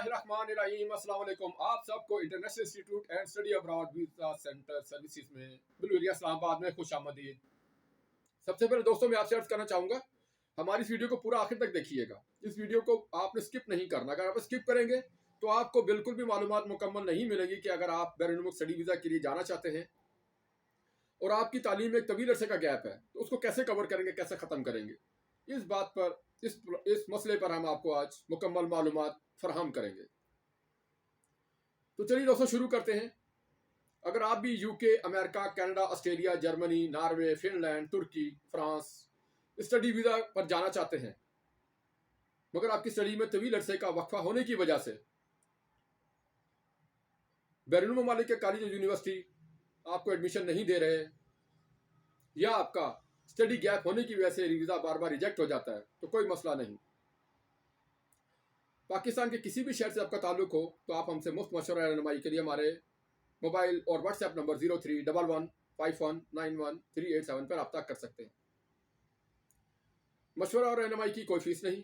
बिस्मिल्लाहिर्रहमानिर्रहीम। अस्सलाम वालेकुम। आप सबको international institute and study abroad visa centre services में बिलुरिया इस्लामाबाद में खुश आमदीद। सबसे पहले दोस्तों मैं आपसे अर्ज करना चाहूँगा, हमारी इस वीडियो को पूरा आखिर तक देखिएगा। इस वीडियो को आपने स्किप नहीं करना। अगर आप स्किप करेंगे तो आपको बिल्कुल भी मालूमात मुकम्मल नहीं मिलेगी कि अगर आप बैरून मुल्क स्टडी वीज़ा के लिए जाना चाहते हैं और आपकी तालीम में एक तवील अरसे का गैप है तो उसको कैसे कवर करेंगे, कैसे ख़त्म करेंगे। इस बात पर इस मसले पर हम आपको आज मुकम्मल मालूमात फराहम करेंगे। तो चलिए दोस्तों शुरू करते हैं। अगर आप भी UK, America, Canada, Australia, Germany, Norway, Finland, तुर्की, फ्रांस स्टडी वीज़ा पर जाना चाहते हैं मगर आपकी स्टडी में तवील अरसे का वक्फा होने की वजह से बैरून ममालिक के कॉलेज और यूनिवर्सिटी आपको एडमिशन नहीं दे रहे या आपका स्टडी गैप होने की वजह से वीज़ा बार बार रिजेक्ट हो जाता है, तो कोई मसला नहीं। पाकिस्तान के किसी भी शहर से आपका ताल्लुक हो तो आप हमसे मुफ्त मशवरा रहनुमाई के लिए हमारे मोबाइल और व्हाट्सएप नंबर 03115191 पर रब्ता कर सकते हैं। मशवरा और रहनुमाई की कोई फीस नहीं।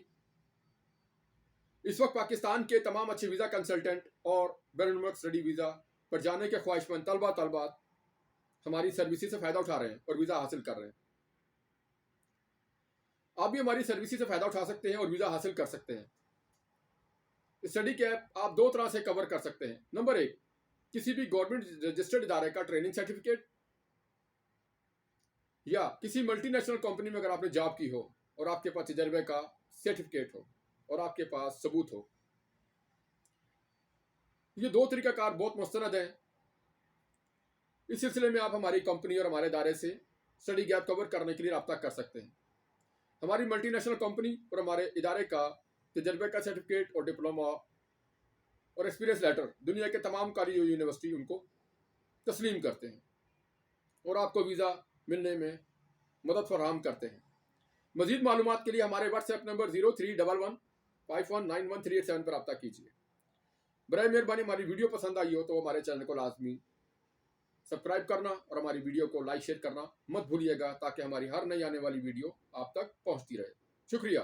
इस वक्त पाकिस्तान के तमाम अच्छे वीज़ा कंसल्टेंट और बैरून मुल्क स्टडी वीज़ा पर जाने के ख्वाहिशमंद तलबात हमारी सर्विसेज से फ़ायदा उठा रहे हैं और वीज़ा हासिल कर रहे हैं। आप भी हमारी सर्विसेज से फ़ायदा उठा सकते हैं और वीज़ा हासिल कर सकते हैं। स्टडी गैप आप दो तरह से कवर कर सकते हैं। नंबर एक, किसी भी गवर्नमेंट रजिस्टर्ड इदारे का ट्रेनिंग सर्टिफिकेट या किसी मल्टीनेशनल कंपनी में अगर आपने जॉब की हो और आपके पास तजर्बे का सर्टिफिकेट हो और आपके पास सबूत हो। ये दो तरीकाकार बहुत मुस्तनद हैं। इस सिलसिले में आप हमारी कंपनी और हमारे इदारे से स्टडी गैप कवर करने के लिए रब्ता कर सकते हैं। हमारी मल्टीनेशनल कंपनी और हमारे इदारे का तजर्बे का सर्टिफिकेट और डिप्लोमा और एक्सपीरियंस लेटर दुनिया के तमाम कॉलेज और यूनिवर्सिटी उनको तस्लीम करते हैं और आपको वीज़ा मिलने में मदद फराहम करते हैं। मज़ीद मालूमात के लिए हमारे व्हाट्सएप नंबर 0311519138 पर रब्ता कीजिए। बराए मेहरबानी हमारी वीडियो पसंद आई हो तो हमारे चैनल को लाजमी सब्सक्राइब करना और हमारी वीडियो को लाइक शेयर करना मत भूलिएगा ताकि हमारी हर नई आने वाली वीडियो आप तक पहुंचती रहे। शुक्रिया।